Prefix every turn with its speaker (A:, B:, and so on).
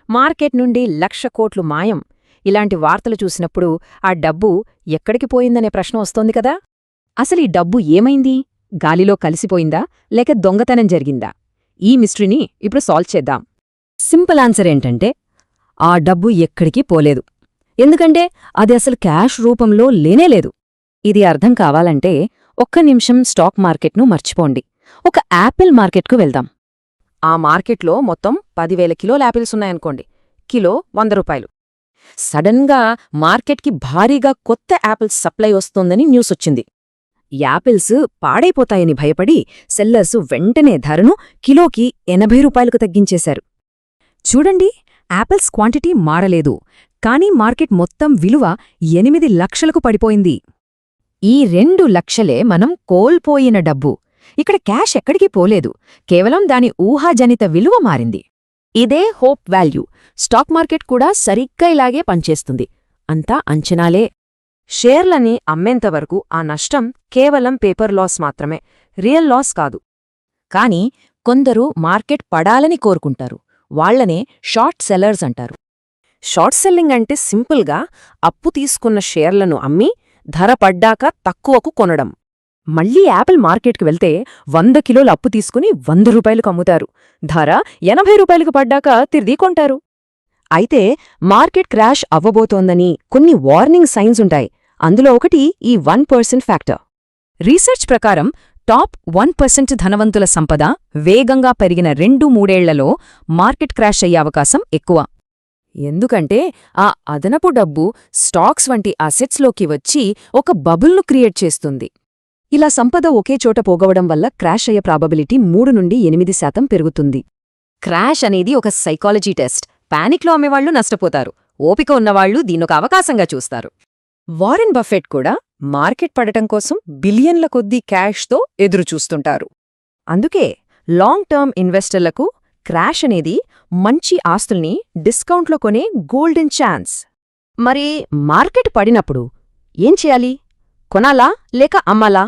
A: Market నుండి 1,00,000 కోట్లు మాయం. ఇలాంటి వార్తలు చూసినప్పుడు ఆ డబ్బు ఎక్కడికి పోయిందనే ప్రశ్న వస్తోంది కదా. అసలీ డబ్బు ఏమైంది? గాలిలో కలిసిపోయిందా లేక దొంగతనం జరిగిందా? ఈ మిస్టరీని ఇప్పుడు సాల్వ్ చేద్దాం.
B: సింపుల్ ఆన్సర్ ఏంటంటే ఆ డబ్బు ఎక్కడికి పోలేదు. ఎందుకంటే అది అసలు క్యాష్ రూపంలో లేనేలేదు. ఇది అర్థం కావాలంటే ఒక్క నిమిషం స్టాక్ మార్కెట్ను మర్చిపోండి. ఒక యాపిల్ మార్కెట్కు వెళ్దాం.
A: ఆ మార్కెట్లో మొత్తం 10,000 కిలోల యాపిల్సున్నాయనుకోండి. కిలో 100 రూపాయలు. సడన్గా మార్కెట్కి భారీగా కొత్త యాపిల్స్ సప్లై వస్తోందని న్యూసొచ్చింది. యాపిల్స్ పాడైపోతాయని భయపడి సెల్లర్సు వెంటనే ధరను కిలోకి 80 రూపాయలకు తగ్గించేశారు.
B: చూడండి, యాపిల్స్ క్వాంటిటీ మారలేదు, కానీ మార్కెట్ మొత్తం విలువ 8 లక్షలకు పడిపోయింది.
A: ఈ 2 లక్షలే మనం కోల్పోయిన డబ్బు. ఇక్కడ క్యాష్ ఎక్కడికి పోలేదు, కేవలం దాని ఊహాజనిత విలువ మారింది. ఇదే హోప్ వాల్యూ. స్టాక్ మార్కెట్ కూడా సరిగ్గా ఇలాగే పనిచేస్తుంది. అంతా అంచనాలే. షేర్లని అమ్మేంతవరకు ఆ నష్టం కేవలం పేపర్ లాస్ మాత్రమే, రియల్ లాస్ కాదు. కాని కొందరు మార్కెట్ పడాలని కోరుకుంటారు. వాళ్లనే షార్ట్ సెల్లర్స్ అంటారు. షార్ట్ సెల్లింగ్ అంటే సింపుల్గా అప్పు తీసుకున్న షేర్లను అమ్మి ధర పడ్డాక తక్కువకు కొనడం. మళ్లీ యాపిల్ మార్కెట్కి వెళ్తే 100 కిలోల అప్పు తీసుకుని 100 రూపాయలకు అమ్ముతారు. ధర 80 రూపాయలకు పడ్డాక తిరిగి కొంటారు. అయితే మార్కెట్ క్రాష్ అవ్వబోతోందని కొన్ని వార్నింగ్ సైన్స్ ఉంటాయి. అందులో ఒకటి ఈ 1% ఫ్యాక్టర్.
B: రీసెర్చ్ ప్రకారం టాప్ 1% ధనవంతుల సంపద వేగంగా పెరిగిన 2-3 ఏళ్లలో మార్కెట్ క్రాష్ అయ్యే అవకాశం ఎక్కువ.
A: ఎందుకంటే ఆ అదనపు డబ్బు స్టాక్స్ వంటి అసెట్స్లోకి వచ్చి ఒక బబుల్ను క్రియేట్ చేస్తుంది.
B: ఇలా సంపద ఒకే చోట పోగవడం వల్ల క్రాష్ అయ్యే ప్రాబబిలిటీ 3 నుండి 8% పెరుగుతుంది.
A: క్రాష్ అనేది ఒక సైకాలజీ టెస్ట్. పానిక్లో అమ్మేవాళ్లు నష్టపోతారు, ఓపిక ఉన్నవాళ్లు దీన్నొక అవకాశంగా చూస్తారు. వారెన్ బఫెట్ కూడా మార్కెట్ పడటం కోసం బిలియన్ల కొద్దీ క్యాష్తో ఎదురుచూస్తుంటారు. అందుకే లాంగ్ టర్మ్ ఇన్వెస్టర్లకు క్రాష్ అనేది మంచి ఆస్తుల్ని డిస్కౌంట్లో కొనే గోల్డెన్ ఛాన్స్. మరి మార్కెట్ పడినప్పుడు ఏం చేయాలి? కొనాలా లేక అమ్మాలా?